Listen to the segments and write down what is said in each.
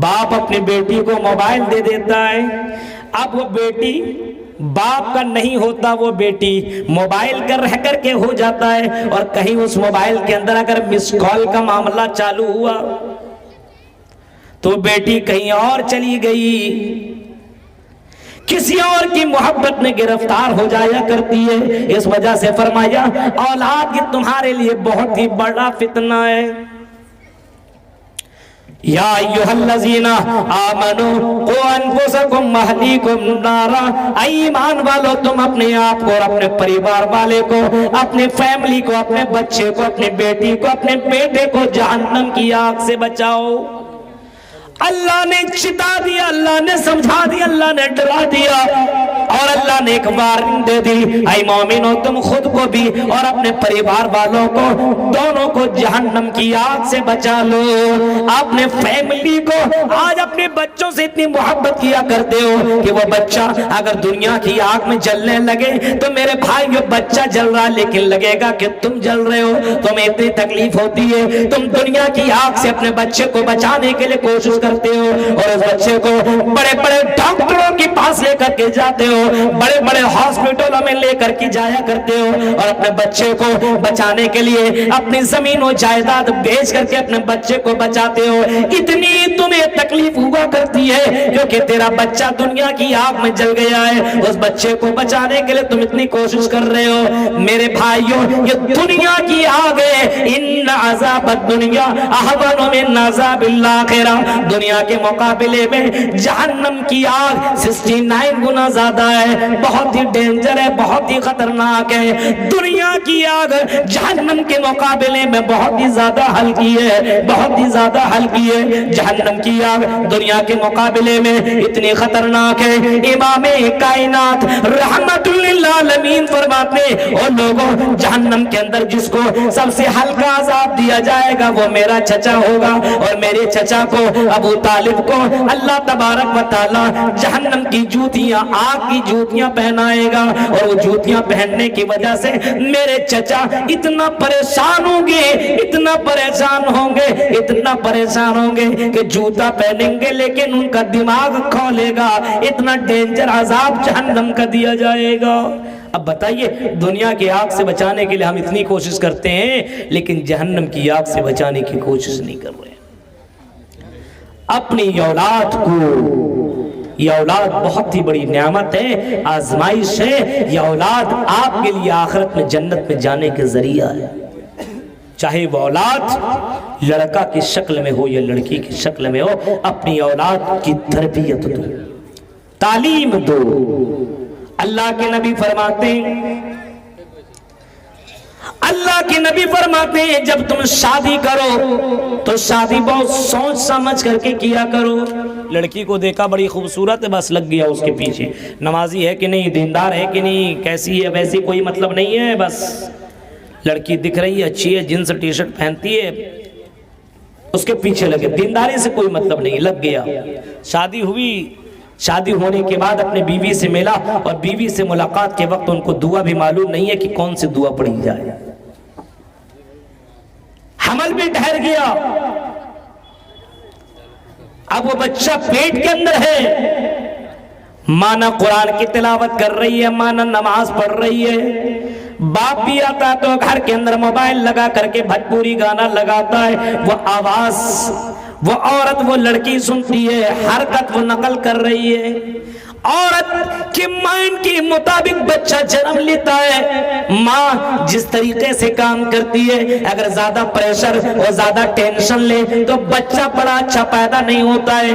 باپ اپنی بیٹی کو موبائل دے دیتا ہے، اب وہ بیٹی باپ کا نہیں ہوتا، وہ بیٹی موبائل کا رہ کر کے ہو جاتا ہے، اور کہیں اس موبائل کے اندر اگر مس کال کا معاملہ چالو ہوا تو بیٹی کہیں اور چلی گئی، کسی اور کی محبت میں گرفتار ہو جایا کرتی ہے۔ اس وجہ سے فرمایا اولاد یہ تمہارے لیے بہت ہی بڑا فتنہ ہے۔ یا ایھا الذین آمنوا قوا انفسکم واہلیکم نارا، اے ایمان والو تم اپنے آپ کو اور اپنے پریوار والے کو، اپنے فیملی کو، اپنے بچے کو، اپنی بیٹی کو، اپنے بیٹے کو جہنم کی آگ سے بچاؤ۔ اللہ نے چتا دیا، اللہ نے سمجھا دیا، اللہ نے ڈرا دیا، اور اللہ نے ایک وارننگ دے دی، اے مومنو تم خود کو بھی اور اپنے پریوار والوں کو دونوں کو جہنم کی آگ سے بچا لو۔ اپنے فیملی کو، آج اپنے بچوں سے اتنی محبت کیا کرتے ہو کہ وہ بچہ اگر دنیا کی آگ میں جلنے لگے تو میرے بھائی یہ بچہ جل رہا لیکن لگے گا کہ تم جل رہے ہو، تمہیں اتنی تکلیف ہوتی ہے، تم دنیا کی آگ سے اپنے بچے کو بچانے کے لیے کوشش کرتے ہو، اور اس بچے کو بڑے بڑے ڈاکٹروں کے پاس لے کر کے جاتے ہو، بڑے بڑے ہاسپٹلوں میں لے کر کے جایا کرتے ہو، اور اپنے بچے کو بچانے کے لیے اپنی زمین و جائیداد بیچ کر کے اپنے بچے کو بچاتے ہو۔ اتنی تمہیں تکلیف ہوا کرتی ہے کیونکہ تیرا بچہ دنیا کی آگ میں جل گیا ہے، اس بچے کو بچانے کے لیے تم اتنی کوشش کر رہے ہو۔ میرے بھائیوں یہ دنیا کی آگ ہے، ان عذاب الدنیا احون من عذاب الاخرہ، دنیا کے مقابلے میں جہنم کی آگ 69 گنا زیادہ ہے، بہت ہی ڈینجر ہے، بہت ہی خطرناک ہے۔ دنیا کی آگ جہنم کے مقابلے میں بہت ہی زیادہ ہلکی ہے، بہت ہی زیادہ ہلکی ہے۔ جہنم کی آگ دنیا کے مقابلے میں اتنی خطرناک ہے، امام کائنات رحمت للعالمین فرماتے اور لوگوں جہنم کے اندر جس کو سب سے ہلکا عذاب دیا جائے گا وہ میرا چچا ہوگا، اور میرے چچا کو ابو طالب کو اللہ تبارک و تعالی جہنم کی جوتیاں، آگ کی جوتیاں پہنائے گا، اور وہ جوتیاں پہننے کی وجہ سے میرے چچا اتنا پریشان ہوں گے، اتنا پریشان ہوں گے، اتنا پریشان ہوں گے کہ جوتا پہنیں گے لیکن ان کا دماغ کھولے گا، اتنا ڈینجر عذاب جہنم کا دیا جائے گا۔ اب بتائیے دنیا کی آگ سے بچانے کے لیے ہم اتنی کوشش کرتے ہیں لیکن جہنم کی آگ سے بچانے کی کوشش نہیں کر رہے۔ اپنی اولاد کو، یہ اولاد بہت ہی بڑی نعمت ہے، آزمائش ہے، یہ اولاد آپ کے لیے آخرت میں جنت میں جانے کے ذریعہ ہے۔ چاہے وہ اولاد لڑکا کی شکل میں ہو یا لڑکی کی شکل میں ہو، اپنی اولاد کی تربیت دو، تعلیم دو۔ اللہ کے نبی فرماتے ہیں، اللہ کے نبی فرماتے ہیں جب تم شادی کرو تو شادی بہت سوچ سمجھ کر کے کیا کرو۔ لڑکی کو دیکھا بڑی خوبصورت ہے، بس لگ گیا اس کے پیچھے، نمازی ہے کہ نہیں، دیندار ہے کہ نہیں، کیسی ہے ویسی کوئی مطلب نہیں ہے، بس لڑکی دکھ رہی ہے، اچھی ہے، جینس ٹی شرٹ پہنتی ہے، اس کے پیچھے لگے، دینداری سے کوئی مطلب نہیں، لگ گیا۔ شادی ہوئی، شادی ہونے کے بعد اپنے بیوی سے ملا، اور بیوی سے ملاقات کے وقت ان کو دعا بھی معلوم نہیں ہے کہ کون سی دعا پڑھی جائے۔ حمل بھی ٹھہر گیا، اب وہ بچہ پیٹ کے اندر ہے، ماں نہ قرآن کی تلاوت کر رہی ہے، ماں نہ نماز پڑھ رہی ہے، باپ بھی آتا تو گھر کے اندر موبائل لگا کر کے بھجپوری گانا لگاتا ہے، وہ آواز وہ عورت وہ لڑکی سنتی ہے، حرکت وہ نقل کر رہی ہے، عورت کے مائنڈ کے مطابق بچہ جنم لیتا ہے۔ ماں جس طریقے سے کام کرتی ہے، اگر زیادہ پریشر اور زیادہ ٹینشن لے تو بچہ بڑا اچھا پیدا نہیں ہوتا ہے۔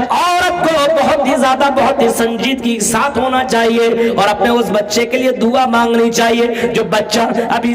عورت کو بہت ہی زیادہ بہت ہی سنجیدگی کے ساتھ ہونا چاہیے اور اپنے اس بچے کے لیے دعا مانگنی چاہیے۔ جو بچہ ابھی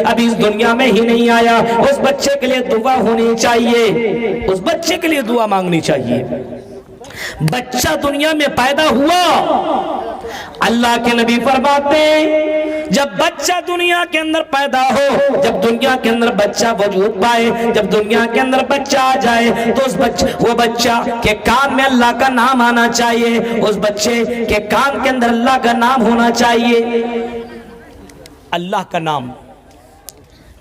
ابھی اس دنیا میں ہی نہیں آیا، اس بچے کے لیے دعا ہونی چاہیے، اس بچے کے لیے دعا مانگنی چاہیے۔ بچہ دنیا میں پیدا ہوا، اللہ کے نبی فرماتے ہیں جب بچہ دنیا کے اندر پیدا ہو، جب دنیا کے اندر بچہ وجود پائے، جب دنیا کے اندر بچہ آ جائے تو وہ بچہ کے کان میں اللہ کا نام آنا چاہیے، اس بچے کے کان کے اندر اللہ کا نام ہونا چاہیے، اللہ کا نام۔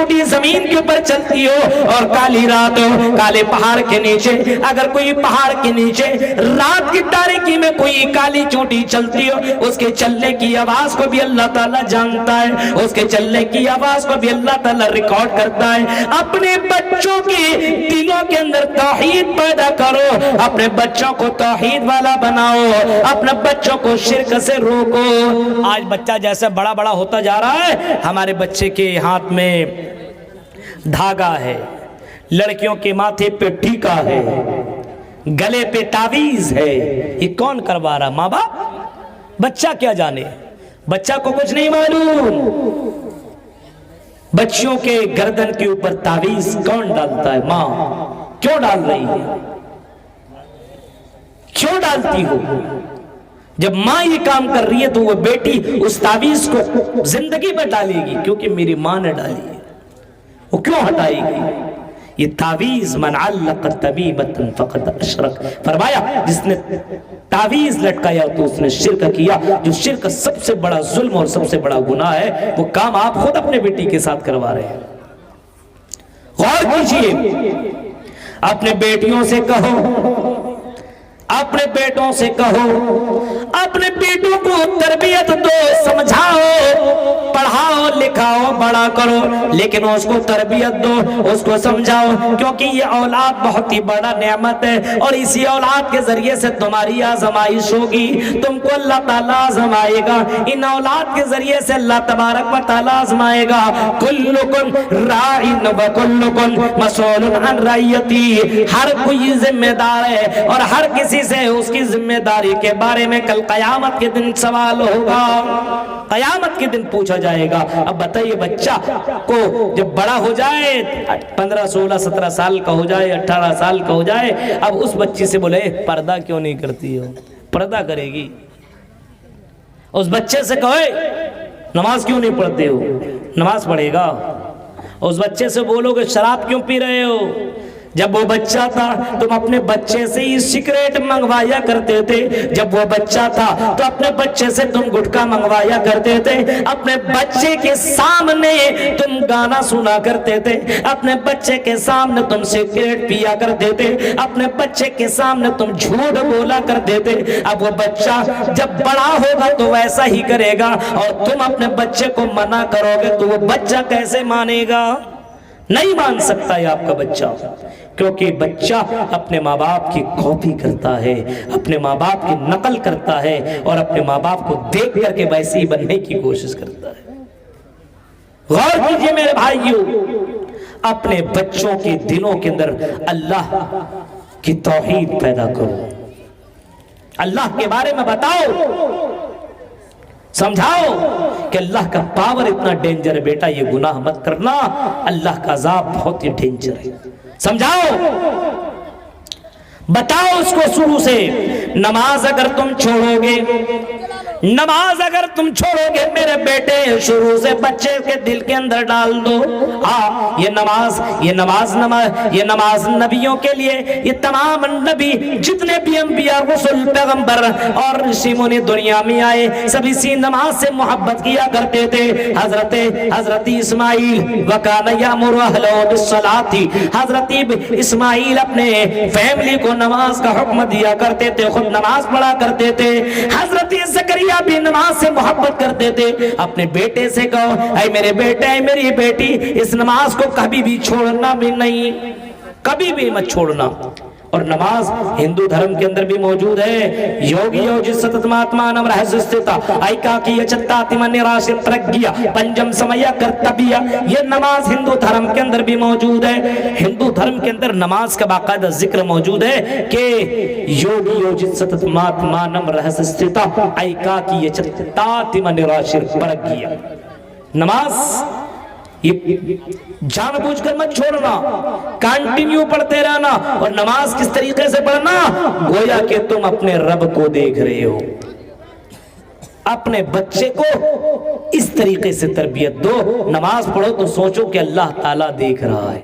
چونٹی زمین کے اوپر چلتی ہو اور کالی رات ہو, کالے پہاڑ کے نیچے اگر کوئی پہاڑ کے نیچے رات کی تاریکی میں کوئی کالی چونٹی چلتی ہو, اس کے چلنے کی آواز کو بھی اللہ تعالیٰ جانتا ہے, اس کے چلنے کی آواز کو بھی اللہ تعالیٰ ریکارڈ کرتا ہے. اپنے بچوں کے دلوں کے اندر توحید پیدا کرو, اپنے بچوں کو توحید والا بناؤ, اپنے بچوں کو شرک سے روکو. آج بچہ جیسے بڑا بڑا ہوتا جا رہا ہے, ہمارے بچے کے ہاتھ میں دھاگا ہے, لڑکیوں کے ماتھے پہ ٹیکا ہے, گلے پہ تعویذ ہے. یہ کون کروا رہا؟ ماں باپ. بچہ کیا جانے, بچہ کو کچھ نہیں معلوم. بچیوں کے گردن کے اوپر تعویذ کون ڈالتا ہے؟ ماں. کیوں ڈال رہی ہے؟ کیوں ڈالتی ہو؟ جب ماں یہ کام کر رہی ہے تو وہ بیٹی اس تعویذ کو زندگی میں ڈالے گی, کیونکہ میری ماں نے ڈالی ہے. وہ کیوں ہٹائے گی؟ یہ تعویذ من علق تمیمۃ فقد اشرک, فرمایا جس نے تعویذ لٹکایا تو اس نے شرک کیا. جو شرک سب سے بڑا ظلم اور سب سے بڑا گناہ ہے, وہ کام آپ خود اپنے بیٹی کے ساتھ کروا رہے ہیں. غور کیجئے, اپنے بیٹیوں سے کہو, اپنے بیٹوں سے کہو, اپنے بیٹوں کو تربیت دو, سمجھاؤ, پڑھاؤ, لکھاؤ, بڑا کرو, لیکن اس کو تربیت دو, اس کو سمجھاؤ, کیونکہ یہ اولاد بہت ہی بڑا نعمت ہے اور اسی اولاد کے ذریعے سے تمہاری آزمائش ہوگی. تم کو اللہ تعالیٰ آزمائے گا, ان اولاد کے ذریعے سے اللہ تبارک و تعالیٰ آزمائے گا. کلکم راعٍ وکلکم مسئول عن رعیتہ, ہر کوئی ذمہ دار ہے اور ہر کسی سے اس کی ذمہ داری کے بارے میں کل قیامت کے دن سوال ہوگا, قیامت کے دن پوچھا جائے گا. اب بتائیے بچہ کو جب بڑا ہو جائے, 15 16 17 سال کا ہو جائے, 18 سال کا ہو جائے, اب اس بچی سے بولے پردہ کیوں نہیں کرتی ہو؟ پردہ کرے گی. اس بچے سے کہے نماز کیوں نہیں پڑھتے ہو؟ نماز پڑھے گا. اس بچے سے بولو کہ شراب کیوں پی رہے ہو؟ جب وہ بچہ تھا تم اپنے بچے سے ہی سگریٹ منگوایا کرتے تھے, جب وہ بچہ تھا تو اپنے بچے سے تم گٹکا منگوایا کرتے تھے, اپنے بچے کے سامنے تم گانا سنا کرتے تھے, اپنے بچے کے سامنے تم سگریٹ پیا کرتے تھے, اپنے بچے کے سامنے تم جھوٹ بولا کرتے تھے. اب وہ بچہ جب بڑا ہوگا تو ویسا ہی کرے گا, اور تم اپنے بچے کو منع کرو گے تو وہ بچہ کیسے مانے گا؟ نہیں مان سکتا ہے آپ کا بچہ, کیونکہ بچہ اپنے ماں باپ کی کاپی کرتا ہے, اپنے ماں باپ کی نقل کرتا ہے اور اپنے ماں باپ کو دیکھ کر کے ویسے ہی بننے کی کوشش کرتا ہے. غور کیجئے میرے بھائیوں, اپنے بچوں کے دلوں کے اندر اللہ کی توحید پیدا کرو, اللہ کے بارے میں بتاؤ, سمجھاؤ کہ اللہ کا پاور اتنا ڈینجر ہے, بیٹا یہ گناہ مت کرنا, اللہ کا عذاب بہت ہی ڈینجر ہے. سمجھاؤ, بتاؤ اس کو شروع سے. نماز اگر تم چھوڑو گے, نماز اگر تم چھوڑو گے میرے بیٹے, شروع سے بچے کے دل کے اندر ڈال دو, ہاں یہ نماز نبیوں کے لیے, یہ تمام نبی جتنے بھی انبیاء رسول پیغمبر اور رشی منی دنیا میں آئے سب اسی نماز سے محبت کیا کرتے تھے. حضرت اسماعیل وَكَانَ يَأْمُرُ أَهْلَهُ بِالصَّلَاةِ, حضرت اسماعیل اپنے فیملی کو نماز کا حکم دیا کرتے تھے, خود نماز پڑھا کرتے تھے. حضرت زکریا بھی نماز سے محبت کرتے تھے. اپنے بیٹے سے کہو اے میرے بیٹے, اے میری بیٹی, اس نماز کو کبھی بھی چھوڑنا بھی نہیں, کبھی بھی مت چھوڑنا. اور نماز ہندو دھرم کے اندر بھی موجود ہے. یوگی یوجی ستت ماتمانم رہسستتا ایکا کی یچتاتی من نراش پرگیا پنجم سمیا کرتبیا, یہ نماز ہندو دھرم کے اندر بھی موجود ہے. ہندو دھرم کے اندر نماز کا باقاعدہ ذکر موجود ہے کہ یوگی یوجی ستت ماتمانم رہسستتا ایکا کی یچتاتی من نراش پرگیا. نماز یہ جان بوجھ کر مت چھوڑنا, کنٹینیو پڑھتے رہنا. اور نماز کس طریقے سے پڑھنا, گویا کہ تم اپنے رب کو دیکھ رہے ہو. اپنے بچے کو اس طریقے سے تربیت دو, نماز پڑھو تو سوچو کہ اللہ تعالیٰ دیکھ رہا ہے.